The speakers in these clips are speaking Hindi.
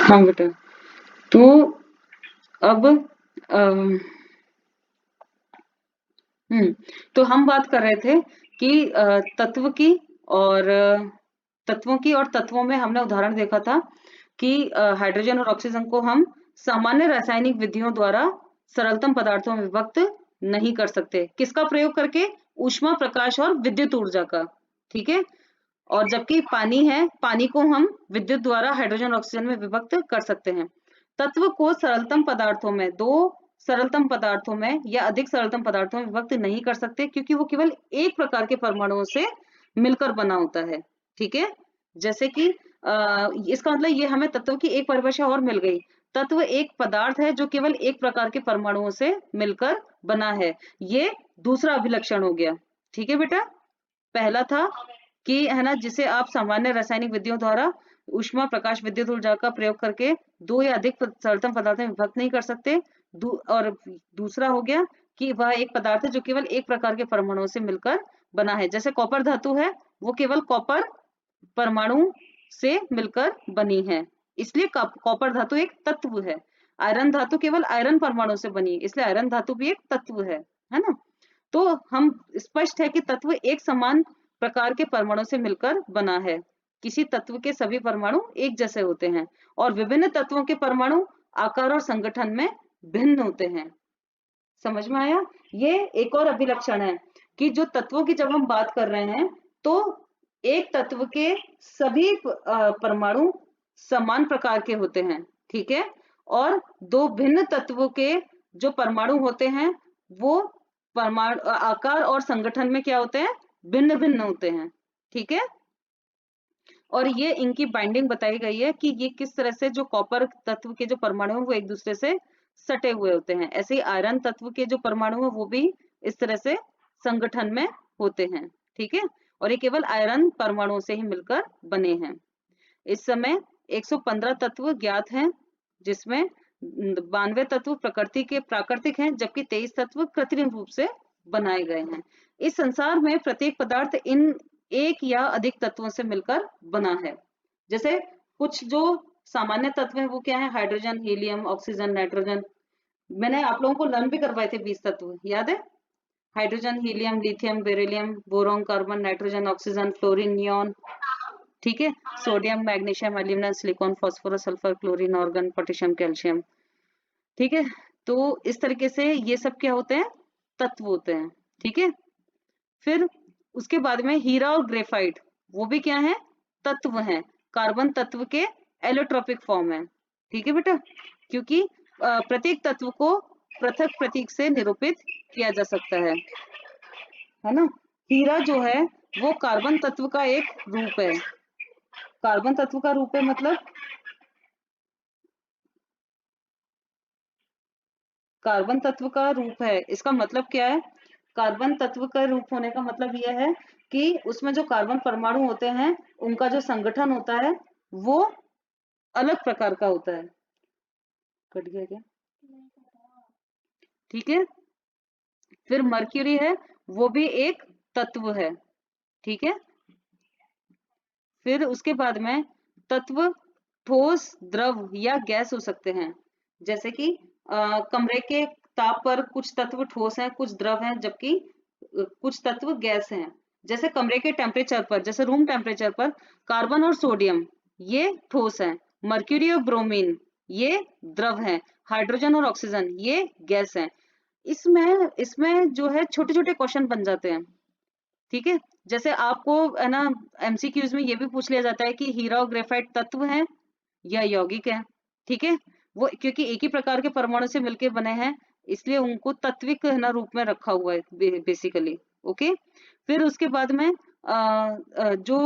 हाँ बेटा, तो अब अम, तो हम बात कर रहे थे कि तत्व की और तत्वों की, और तत्वों में हमने उदाहरण देखा था कि हाइड्रोजन और ऑक्सीजन को हम सामान्य रासायनिक विधियों द्वारा सरलतम पदार्थों में विभक्त नहीं कर सकते। किसका प्रयोग करके? ऊष्मा, प्रकाश और विद्युत ऊर्जा का। ठीक है। और जबकि पानी है, पानी को हम विद्युत द्वारा हाइड्रोजन और ऑक्सीजन में विभक्त कर सकते हैं। तत्व को सरलतम पदार्थों में, दो सरलतम पदार्थों में या अधिक सरलतम पदार्थों में विभक्त नहीं कर सकते, क्योंकि वो केवल एक प्रकार के परमाणुओं से मिलकर बना होता है। ठीक है। जैसे कि इसका मतलब ये हमें तत्व की एक परिभाषा और मिल गई। तत्व एक पदार्थ है जो केवल एक प्रकार के परमाणुओं से मिलकर बना है। ये दूसरा अभिलक्षण हो गया। ठीक है बेटा। पहला था कि है ना, जिसे आप सामान्य रासायनिक विधियों द्वारा ऊष्मा, प्रकाश, विद्युत ऊर्जा का प्रयोग करके दो या अधिक सरलतम पदार्थों में विभक्त नहीं कर सकते। और दूसरा हो गया कि वह एक पदार्थ है जो केवल एक प्रकार के परमाणुओं से मिलकर बना है। जैसे कॉपर धातु है, वो केवल कॉपर परमाणु से मिलकर बनी है, इसलिए कॉपर धातु एक तत्व है। आयरन धातु केवल आयरन परमाणु से बनी है, इसलिए आयरन धातु भी एक तत्व है ना। तो हम स्पष्ट है कि तत्व एक समान प्रकार के परमाणु से मिलकर बना है। किसी तत्व के सभी परमाणु एक जैसे होते हैं और विभिन्न तत्वों के परमाणु आकार और संगठन में भिन्न होते हैं। समझ में आया? ये एक और अभिलक्षण है कि जो तत्वों की जब हम बात कर रहे हैं, तो एक तत्व के सभी परमाणु समान प्रकार के होते हैं। ठीक है। और दो भिन्न तत्वों के जो परमाणु होते हैं, वो परमाणु आकार और संगठन में क्या होते हैं? भिन्न भिन्न होते हैं। ठीक है। और ये इनकी बाइंडिंग बताई गई है कि ये किस तरह से जो कॉपर तत्व के जो परमाणु हैं वो एक दूसरे से सटे हुए होते हैं। ऐसे ही आयरन तत्व के जो परमाणु हैं वो भी इस तरह से संगठन में होते हैं। ठीक है। और ये केवल आयरन परमाणुओं से ही मिलकर बने हैं। इस समय 115 तत्व ज्ञात हैं, जिसमें 92 तत्व प्रकृति के प्राकृतिक हैं, जबकि 23 तत्व कृत्रिम रूप से बनाए गए हैं। इस संसार में प्रत्येक पदार्थ इन एक या अधिक तत्वों से मिलकर बना है। जैसे कुछ जो सामान्य तत्व हैं वो क्या है? Hydrogen, helium, oxygen, nitrogen. मैंने आप लोगों को लर्न भी करवाए थे 20 तत्व, याद है? Hydrogen, helium, lithium, beryllium, boron, carbon, nitrogen, oxygen, fluorine, neon. ठीक है। Sodium, magnesium, aluminium, silicon, phosphorus, sulphur, chlorine, organ, potassium, calcium. ठीक है। तो इस तरीके से ये सब क्या होते हैं? तत्व होते हैं। ठीक है। फिर उसके बाद में हीरा और ग्रेफाइट, वो भी क्या है? तत्व हैं। कार्बन तत्व के एलोट्रोपिक फॉर्म है। ठीक है बेटा। क्योंकि प्रत्येक तत्व को पृथक प्रतीक से निरूपित किया जा सकता है ना। हीरा जो है वो कार्बन तत्व का एक रूप है। कार्बन तत्व का रूप है मतलब कार्बन तत्व का रूप है, इसका मतलब क्या है? कार्बन तत्व का रूप होने का मतलब यह है कि उसमें जो कार्बन परमाणु होते हैं, उनका जो संगठन होता है वो अलग प्रकार का होता है। कट गया क्या? ठीक है। फिर मर्क्यूरी है, वो भी एक तत्व है। ठीक है। फिर उसके बाद में तत्व ठोस, द्रव या गैस हो सकते हैं। जैसे कि कमरे के ताप पर कुछ तत्व ठोस हैं, कुछ द्रव हैं, जबकि कुछ तत्व गैस हैं। जैसे कमरे के टेम्परेचर पर, जैसे रूम टेम्परेचर पर कार्बन और सोडियम ये ठोस हैं, मर्क्यूरी और ब्रोमीन ये द्रव हैं, हाइड्रोजन और ऑक्सीजन ये गैस हैं। इसमें इसमें जो है छोटे छोटे क्वेश्चन बन जाते हैं। ठीक है। जैसे आपको है ना, एमसीक्यूज में ये भी पूछ लिया जाता है कि हीरा और ग्रेफाइट तत्व हैं या यौगिक हैं। ठीक है। वो क्योंकि एक ही प्रकार के परमाणु से मिलकर बने हैं, इसलिए उनको तत्विक है ना रूप में रखा हुआ है बेसिकली। ओके। फिर उसके बाद में जो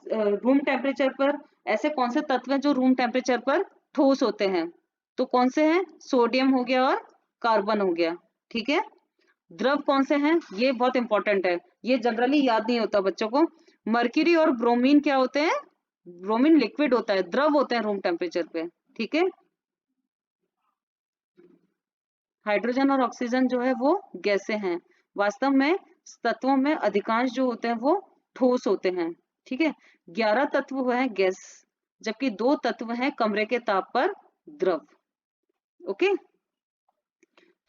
रूम टेम्परेचर पर ऐसे कौन से तत्व हैं जो रूम टेम्परेचर पर ठोस होते हैं? तो कौन से हैं? सोडियम हो गया और कार्बन हो गया। ठीक है। द्रव कौन से हैं? ये बहुत इंपॉर्टेंट है, ये जनरली याद नहीं होता बच्चों को। मर्क्यूरी और ब्रोमीन क्या होते हैं? ब्रोमीन लिक्विड होता है, द्रव होते हैं रूम टेम्परेचर पे। ठीक है। हाइड्रोजन और ऑक्सीजन जो है वो गैसें हैं। वास्तव में तत्वों में अधिकांश जो होते हैं वो ठोस होते हैं। ठीक है। 11 तत्व हैं गैस, जबकि 2 तत्व हैं कमरे के ताप पर द्रव। ओके,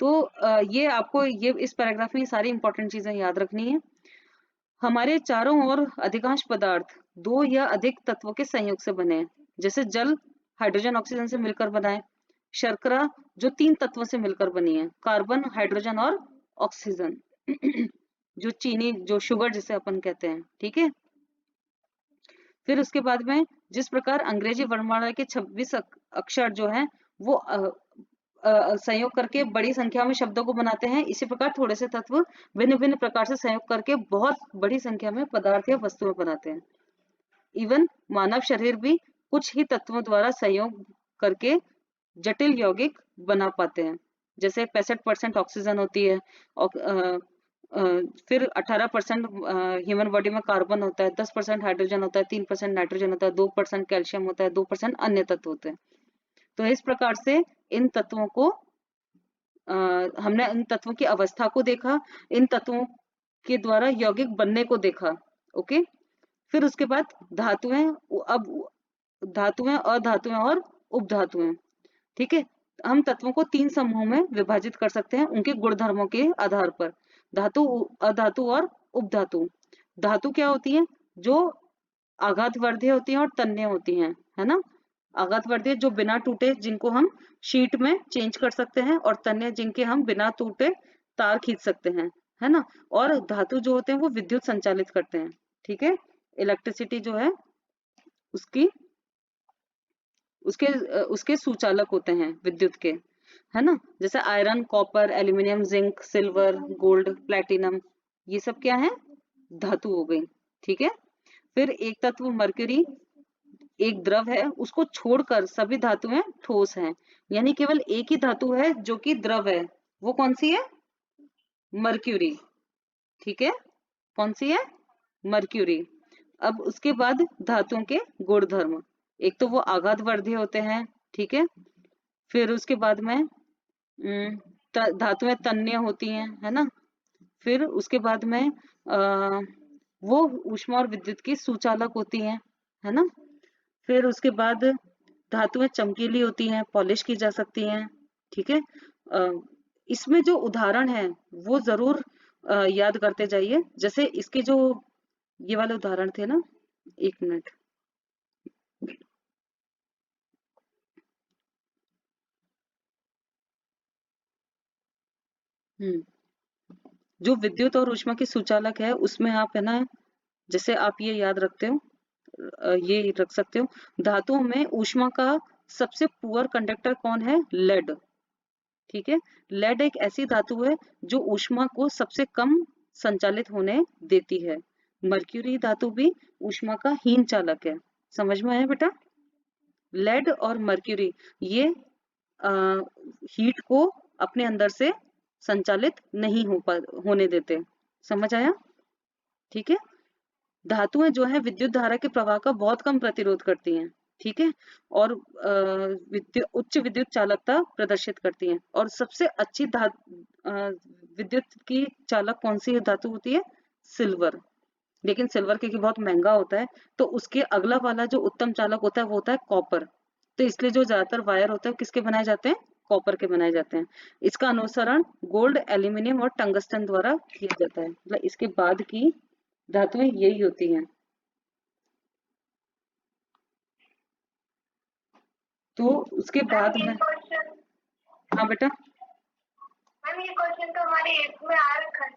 तो ये आपको ये इस पैराग्राफ में सारी इंपॉर्टेंट चीजें याद रखनी है। हमारे चारों ओर अधिकांश पदार्थ 2 या अधिक तत्वों के संयोग से बने हैं, जैसे जल हाइड्रोजन ऑक्सीजन से मिलकर बना है, शर्करा जो 3 तत्वों से मिलकर बनी है, कार्बन हाइड्रोजन और ऑक्सीजन जो चीनी जो शुगर जिसे अपन कहते हैं, ठीक है। फिर उसके बाद में जिस प्रकार अंग्रेजी वर्णमाला के 26 अक्षर जो हैं वो संयोग करके बड़ी संख्या में शब्दों को बनाते हैं, इसी प्रकार थोड़े से तत्व भिन्न भिन्न प्रकार से संयोग करके बहुत बड़ी संख्या में पदार्थ या वस्तुएं बनाते हैं। इवन मानव शरीर भी कुछ ही तत्वों द्वारा संयोग करके जटिल यौगिक बना पाते हैं, जैसे 65% ऑक्सीजन होती है और फिर 18% ह्यूमन बॉडी में कार्बन होता है, 10% हाइड्रोजन होता है, 3% नाइट्रोजन होता है, 2% कैल्शियम होता है, 2% अन्य तत्व होते हैं। तो इस प्रकार से इन तत्वों को हमने इन तत्वों की अवस्था को देखा, इन तत्वों के द्वारा यौगिक बनने को देखा। ओके, फिर उसके बाद धातुएं, अब धातुएं, अधातुएं और उपधातुएं, ठीक है। हम तत्वों को 3 समूहों में विभाजित कर सकते हैं उनके गुणधर्मों के आधार पर, धातु, अधातु और उपधातु। धातु क्या होती है? जो आघातवर्धीय होती हैं और तन्य होती हैं, है ना। आघातवर्धीय जो बिना टूटे जिनको हम शीट में चेंज कर सकते हैं, और तन्य जिनके हम बिना टूटे तार खींच सकते हैं, है ना। और धातु जो होते हैं वो विद्युत संचालित करते हैं, ठीक है। इलेक्ट्रिसिटी जो है उसकी उसके सुचालक होते हैं विद्युत के, है ना। जैसे iron, copper, aluminium, zinc, silver, gold, platinum, ये सब क्या है? धातु हो गई, ठीक है। फिर एक तत्व मरकरी एक द्रव है, उसको छोड़कर सभी धातुएं ठोस हैं, यानी केवल एक ही धातु है जो कि द्रव है, वो कौन सी है? मर्क्यूरी, ठीक है। कौन सी है? मर्क्यूरी। अब उसके बाद धातुओं के गुणधर्म, एक तो वो आघातवर्धीय होते हैं, ठीक है। फिर उसके बाद में धातुएं तन्य होती हैं, है ना। फिर उसके बाद में वो ऊष्मा और विद्युत की सुचालक होती हैं, है ना। फिर उसके बाद धातुएं चमकीली होती हैं, पॉलिश की जा सकती हैं, ठीक है। इसमें जो उदाहरण है वो जरूर याद करते जाइए। जैसे इसके जो ये वाले उदाहरण थे ना, 1 मिनट, जो विद्युत और ऊष्मा की सुचालक है उसमें आप, है ना, जैसे आप ये याद रखते हो, ये रख सकते हो, धातुओं में ऊष्मा का सबसे पुअर कंडक्टर कौन है? लेड, ठीक है। लेड एक ऐसी धातु है जो ऊष्मा को सबसे कम संचालित होने देती है। मर्क्यूरी धातु भी ऊष्मा का हीन चालक है। समझ में आया बेटा? लेड और मर्क्यूरी ये हीट को अपने अंदर से संचालित नहीं होने देते। समझ आया? ठीक है। धातुएं जो है विद्युत धारा के प्रवाह का बहुत कम प्रतिरोध करती हैं, ठीक है, और उच्च विद्युत चालकता प्रदर्शित करती हैं। और सबसे अच्छी विद्युत की चालक कौन सी धातु होती है? सिल्वर। लेकिन सिल्वर क्योंकि बहुत महंगा होता है, तो उसके अगला वाला जो उत्तम चालक होता है वो होता है कॉपर। तो इसलिए जो ज्यादातर वायर होते हैं किसके बनाए जाते हैं? कॉपर के बनाए जाते हैं। इसका अनुसरण गोल्ड, एल्यूमिनियम और टंगस्टन द्वारा किया जाता है। मतलब इसके बाद की धातुएं यही होती हैं। तो उसके बाद में, हाँ बेटा, मैम ये क्वेश्चन तो हमारे 8th में आ रखा है।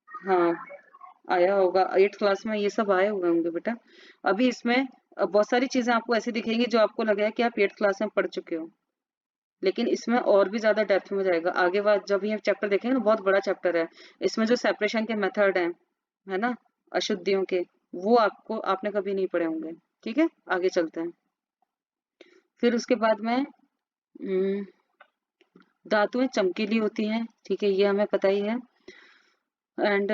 हाँ आया होगा, 8th क्लास में ये सब आए हुए होंगे बेटा। अभी इसमें बहुत सारी चीजें आपको ऐसी दिखेंगी जो आपको लगेगा कि आप 8th क्लास में पढ़ चुके हो, लेकिन इसमें और भी ज्यादा डेप्थ में जाएगा आगे बात। जब ये चैप्टर देखेंगे ना, बहुत बड़ा चैप्टर है, इसमें जो सेपरेशन के मेथड है ना, अशुद्धियों के, वो आपने कभी नहीं पढ़े होंगे, ठीक है। आगे चलते हैं। फिर उसके बाद में धातुएं चमकीली होती हैं, ठीक है, ये हमें पता ही है। एंड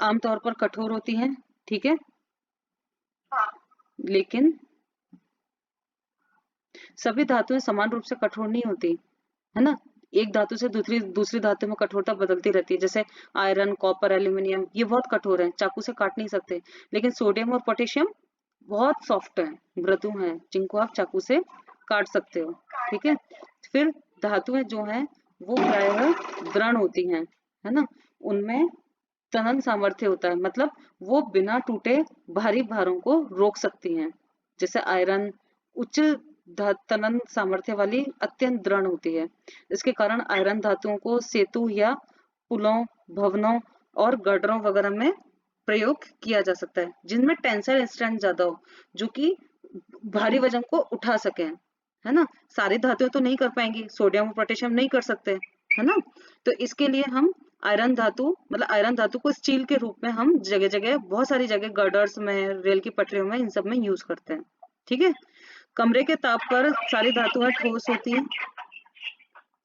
आमतौर पर कठोर होती हैं, ठीक है। हाँ। लेकिन सभी धातुएं समान रूप से कठोर नहीं होती, है ना। एक धातु से दूसरी धातु में कठोरता बदलती रहती है। जैसे आयरन, कॉपर, एल्यूमिनियम, ये बहुत कठोर है, चाकू से काट नहीं सकते। लेकिन सोडियम और पोटेशियम बहुत सॉफ्ट है, मृदु है, जिनको आप चाकू से काट सकते हो। ठीक है। फिर धातुएं जो हैं वो प्रायः दृढ़ होती हैं, है ना। उनमें तनन सामर्थ्य होता है, मतलब वो बिना टूटे भारी भारों को रोक सकती हैं। जैसे आयरन उच्च तनन सामर्थ्य वाली अत्यंत दृढ़ होती है। इसके कारण आयरन धातुओं को सेतु या पुलों, भवनों और गर्डरों वगैरह में प्रयोग किया जा सकता है, जिनमें टेंसाइल स्ट्रेंथ ज्यादा हो, जो कि भारी वजन को उठा सके, है ना। सारी धातुएं तो नहीं कर पाएंगी, सोडियम और पोटेशियम नहीं कर सकते, है ना। तो इसके लिए हम आयरन धातु, मतलब आयरन धातु को स्टील के रूप में हम जगह जगह, बहुत सारी जगह, गर्डर्स में, रेल की पटरियों में, इन सब में यूज करते हैं। ठीक है। कमरे के ताप पर सारी धातुएं ठोस होती हैं।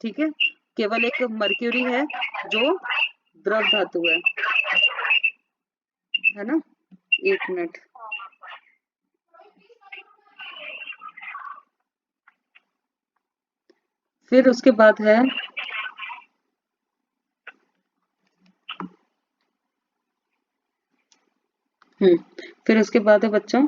ठीक है। केवल एक मर्क्यूरी है जो द्रव धातु है ना। एक मिनट। फिर उसके बाद है फिर उसके बाद है बच्चों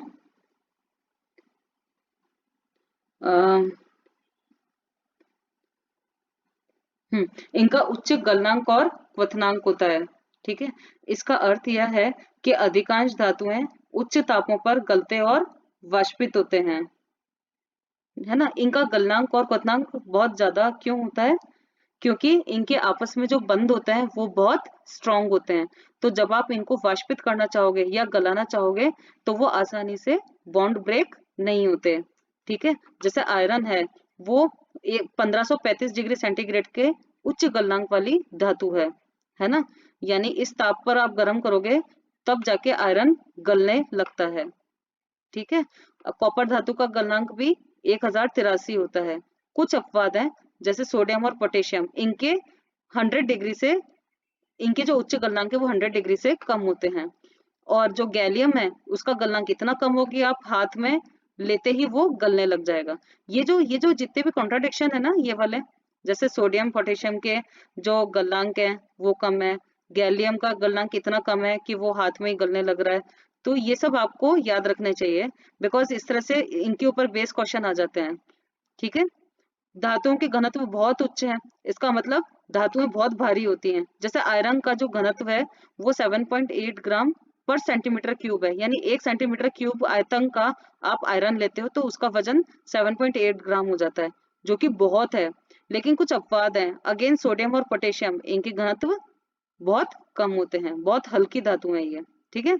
इनका उच्च गलनांक और क्वथनांक होता है। ठीक है। इसका अर्थ यह है कि अधिकांश धातुएं उच्च तापों पर गलते और वाष्पित होते हैं, है ना। इनका गलनांक और क्वथनांक बहुत ज्यादा क्यों होता है? क्योंकि इनके आपस में जो बंध होते हैं वो बहुत स्ट्रांग होते हैं। तो जब आप इनको वाष्पित करना चाहोगे या गलाना चाहोगे तो वो आसानी से बॉन्ड ब्रेक नहीं होते। ठीक है। जैसे आयरन है, वो 1535 डिग्री सेंटीग्रेड के उच्च गलनांक वाली धातु है ना। यानी इस ताप पर आप गर्म करोगे तब जाके आयरन गलने लगता है। ठीक है। कॉपर धातु का गलनांक भी 1083 होता है। कुछ अपवाद हैं, जैसे सोडियम और पोटेशियम, इनके 100 डिग्री से, इनके जो उच्च गलनांक है वो 100 डिग्री से कम होते हैं। और जो गैलियम है उसका गलनांक इतना कम हो कि आप हाथ में लेते ही वो गलने लग जाएगा। ये जो जितने भी कॉन्ट्राडिक्शन है ना, ये वाले, जैसे सोडियम पोटेशियम के जो गलनांक है वो कम है, गैलियम का गलनांक इतना कम है कि वो हाथ में ही गलने लग रहा है। तो ये सब आपको याद रखने चाहिए, बिकॉज इस तरह से इनके ऊपर बेस क्वेश्चन आ जाते हैं। ठीक है। धातुओं के घनत्व बहुत उच्च है, इसका मतलब धातुएं बहुत भारी होती हैं। जैसे आयरन का जो घनत्व है वो 7.8 ग्राम पर सेंटीमीटर क्यूब है, यानी 1 सेंटीमीटर क्यूब आयतन का आप आयरन लेते हो तो उसका वजन 7.8 ग्राम हो जाता है, जो कि बहुत है। लेकिन कुछ अपवाद हैं, अगेन सोडियम और पोटेशियम, इनके घनत्व बहुत कम होते हैं, बहुत हल्की धातुएं ये। ठीक है।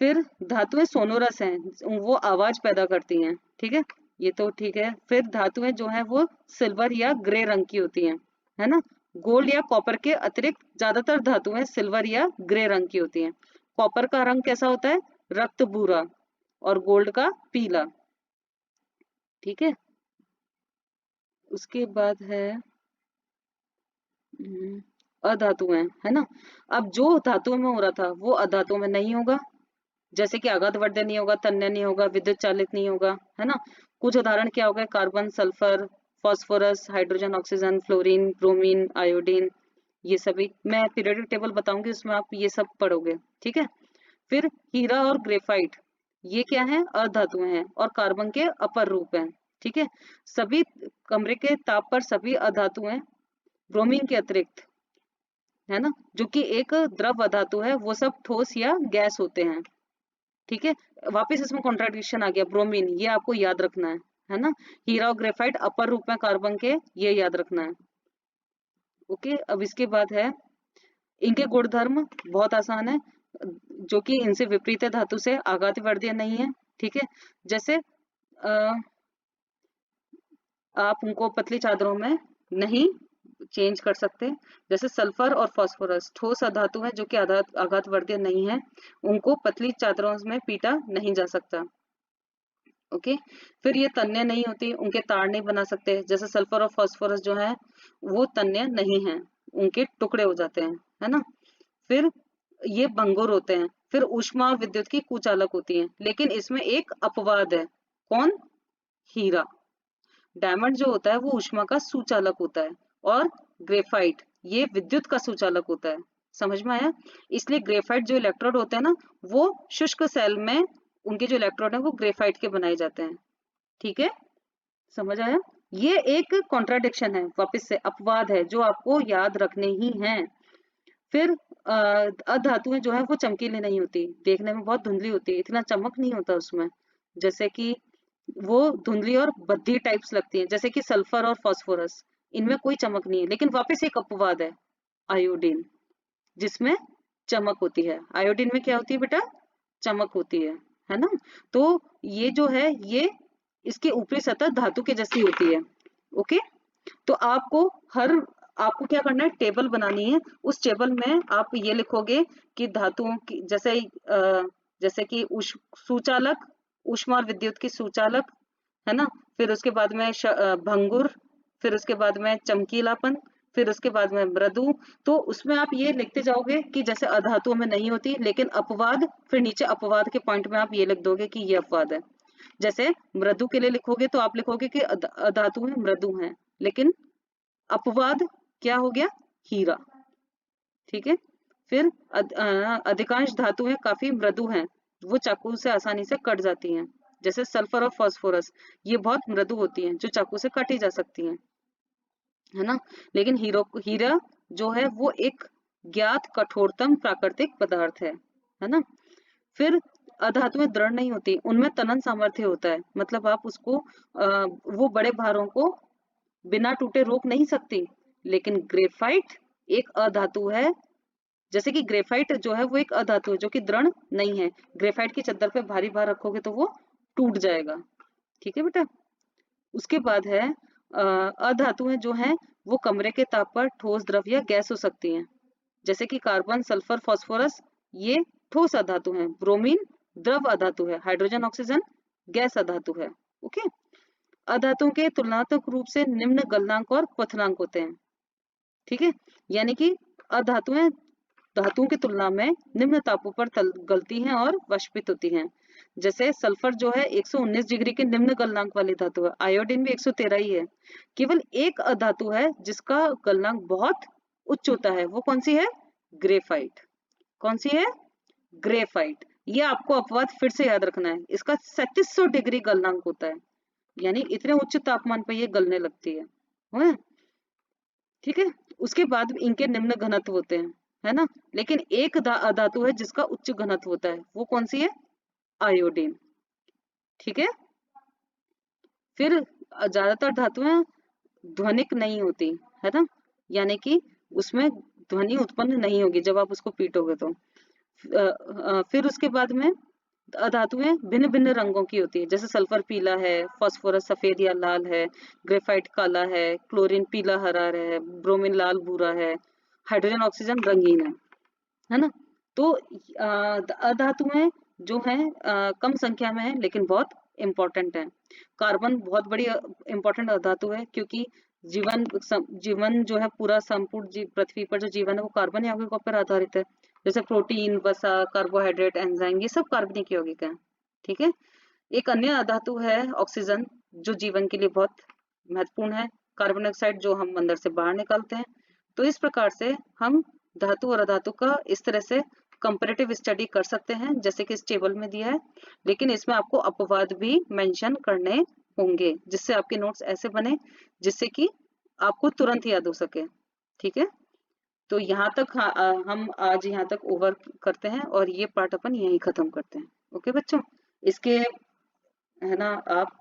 फिर धातुएं सोनोरस हैं, वो आवाज पैदा करती हैं। ठीक है। ये तो ठीक है। फिर धातुएं जो हैं वो सिल्वर या ग्रे रंग की होती हैं, है ना। गोल्ड या कॉपर के अतिरिक्त ज्यादातर धातुएं सिल्वर या ग्रे रंग की होती हैं। कॉपर का रंग कैसा होता है? रक्त भूरा। और गोल्ड का पीला। ठीक है। उसके बाद है अधातुएं, है ना। अब जो धातुओं में हो रहा था वो अधातुओं में नहीं होगा, जैसे कि आघातवर्धन नहीं होगा, तन्य नहीं होगा, विद्युत चालित नहीं होगा, है ना। कुछ उदाहरण क्या हो गए? Carbon, sulphur, phosphorus, hydrogen, oxygen, fluorine, bromine, iodine, ये सभी मैं पीरियोडिक टेबल बताऊंगी, उसमें आप ये सब पढ़ोगे। ठीक है। फिर हीरा और ग्रेफाइट, ये क्या है? अधातुएं हैं और कार्बन के अपर रूप हैं। ठीक है। सभी कमरे के ताप पर सभी अधातुएं, ब्रोमीन के अतिरिक्त, है ना, जो कि एक द्रव अधातु है, वो सब ठोस या गैस होते हैं। ठीक है। वापस इसमें कॉन्ट्राडिक्शन आ गया, ब्रोमीन, ये आपको याद रखना है ना। हीरा और ग्रेफाइट अपर रूप में कार्बन के, ये याद रखना है। ओके। अब इसके बाद है इनके गुणधर्म, बहुत आसान है, जो कि इनसे विपरीत है धातु से, आघातवर्धीय नहीं है। ठीक है। जैसे आप उनको पतली चादरों में नहीं चेंज कर सकते। जैसे सल्फर और फास्फोरस ठोस अधातु है जो कि आघातवर्धीय नहीं है, उनको पतली चादरों में पीटा नहीं जा सकता। ओके। फिर ये तन्य नहीं होती, उनके तार नहीं बना सकते। जैसे सल्फर और फास्फोरस जो है वो तन्य नहीं है, उनके टुकड़े हो जाते हैं, है ना। फिर ये भंगुर होते हैं। फिर ऊष्मा और विद्युत की कुचालक होती हैं, लेकिन इसमें एक अपवाद है। कौन? हीरा। डायमंड जो होता है वो ऊष्मा का सुचालक होता है, और ग्रेफाइट ये विद्युत का सुचालक होता है। समझ में आया? इसलिए ग्रेफाइट जो इलेक्ट्रोड होते हैं ना, वो शुष्क सेल में उनके जो इलेक्ट्रोड है वो ग्रेफाइट के बनाए जाते हैं। ठीक है, समझ आया? ये एक कॉन्ट्राडिक्शन है, वापस से अपवाद है जो आपको याद रखने ही हैं। फिर अधातुएं जो है वो चमकीली नहीं होती, देखने में बहुत धुंधली होती है, इतना चमक नहीं होता उसमें। जैसे कि वो धुंधली और बद्धी टाइप्स लगती हैं, जैसे कि सल्फर और फास्फोरस, इनमें कोई चमक नहीं है। लेकिन वापस एक अपवाद है, आयोडीन, जिसमें चमक होती है। आयोडीन में क्या होती है बेटा? चमक होती है ना? तो ये जो है ये इसकी ऊपरी सतह धातु के जैसी होती है। ओके, तो आपको क्या करना है, टेबल बनानी है। उस टेबल में आप ये लिखोगे कि धातुओं की जैसे कि सुचालक, ऊष्मा और विद्युत की सुचालक, है ना? फिर उसके बाद में भंगुर, फिर उसके बाद में चमकीलापन, फिर उसके बाद में मृदु। तो उसमें आप ये लिखते जाओगे कि जैसे अधातुओं में नहीं होती, लेकिन अपवाद, फिर नीचे अपवाद के पॉइंट में आप ये लिख दोगे कि ये अपवाद है। जैसे मृदु के लिए लिखोगे तो आप लिखोगे कि अधातुएं मृदु हैं, लेकिन अपवाद क्या हो गया? हीरा। ठीक है, फिर अधिकांश धातुएं काफी मृदु हैं, वो चाकू से आसानी से कट जाती हैं। जैसे सल्फर और फास्फोरस, ये बहुत मृदु होती हैं, जो चाकू से काटी जा सकती हैं, है ना? लेकिन हीरा जो है वो एक ज्ञात कठोरतम प्राकृतिक पदार्थ है ना? फिर अधातुएं दृढ़ नहीं होती, उनमें तनन सामर्थ्य होता है, मतलब आप उसको वो बड़े भारों को बिना टूटे रोक नहीं सकती। लेकिन ग्रेफाइट एक अधातु है, जैसे कि ग्रेफाइट जो है वो एक अधातु है जो कि दृढ़ नहीं है। ग्रेफाइट की चद्दर पे भारी भार रखोगे तो वो टूट जाएगा। ठीक है बेटा? उसके बाद है अधातुएं जो हैं वो कमरे के ताप पर ठोस, द्रव या गैस हो सकती हैं। जैसे कि कार्बन, सल्फर, फास्फोरस, ये ठोस अधातु हैं। ब्रोमीन द्रव अधातु है। हाइड्रोजन, ऑक्सीजन गैस अधातु है। ओके, अधातुओं के तुलनात्मक रूप से निम्न गलनांक और क्वथनांक होते हैं। ठीक है, यानी कि अधातुएं धातुओं की तुलना में निम्न तापों पर गलती हैं और वाष्पित होती हैं। जैसे सल्फर जो है 119 डिग्री के निम्न गलनांक वाली धातु है। आयोडीन भी 113 ही है। केवल एक अधातु है जिसका गलनांक बहुत उच्च होता है, वो कौन सी है? ग्रेफाइट। कौन सी है? ग्रेफाइट। ये आपको अपवाद फिर से याद रखना है, इसका 3700 डिग्री गलनांक होता है, यानी इतने उच्च तापमान पर ये गलने लगती है? ठीक है, उसके बाद इनके निम्न घनत्व होते हैं, है ना? लेकिन एक धातु है जिसका उच्च घनत्व होता है, वो कौन सी है? आयोडीन। ठीक है, फिर ज्यादातर धातुएं ध्वनिक नहीं होती, है ना? यानी कि उसमें ध्वनि उत्पन्न नहीं होगी जब आप उसको पीटोगे तो। फिर उसके बाद में धातुएं भिन्न भिन्न रंगों की होती है, जैसे सल्फर पीला है, फास्फोरस सफेद या लाल है, ग्रेफाइट काला है, क्लोरीन पीला हरा है, ब्रोमीन लाल भूरा है, हाइड्रोजन ऑक्सीजन रंगीन है ना? तो अधातुएं जो हैं कम संख्या में है लेकिन बहुत इंपॉर्टेंट है। कार्बन बहुत बड़ी इंपॉर्टेंट अधातु है, क्योंकि जीवन जो है पूरा संपूर्ण पृथ्वी पर जो जीवन है वो कार्बन यौगिकों पर आधारित है। जैसे प्रोटीन, वसा, कार्बोहाइड्रेट, एंजाइम, ये सब कार्बनिक यौगिक हैं। ठीक है, एक अन्य अधातु है ऑक्सीजन, जो जीवन के लिए बहुत महत्वपूर्ण है। कार्बन डाइऑक्साइड जो हम अंदर से बाहर निकालते हैं। तो इस प्रकार से हम धातु और अधातु का इस तरह से कंपैरेटिव स्टडी कर सकते हैं, जैसे कि इस टेबल में दिया है। लेकिन इसमें आपको अपवाद भी मेंशन करने होंगे, जिससे आपके नोट्स ऐसे बने जिससे कि आपको तुरंत याद हो सके। ठीक है, तो यहाँ तक हम आज यहाँ तक ओवर करते हैं और ये पार्ट अपन यहीं खत्म करते हैं। ओके बच्चों, इसके है ना आप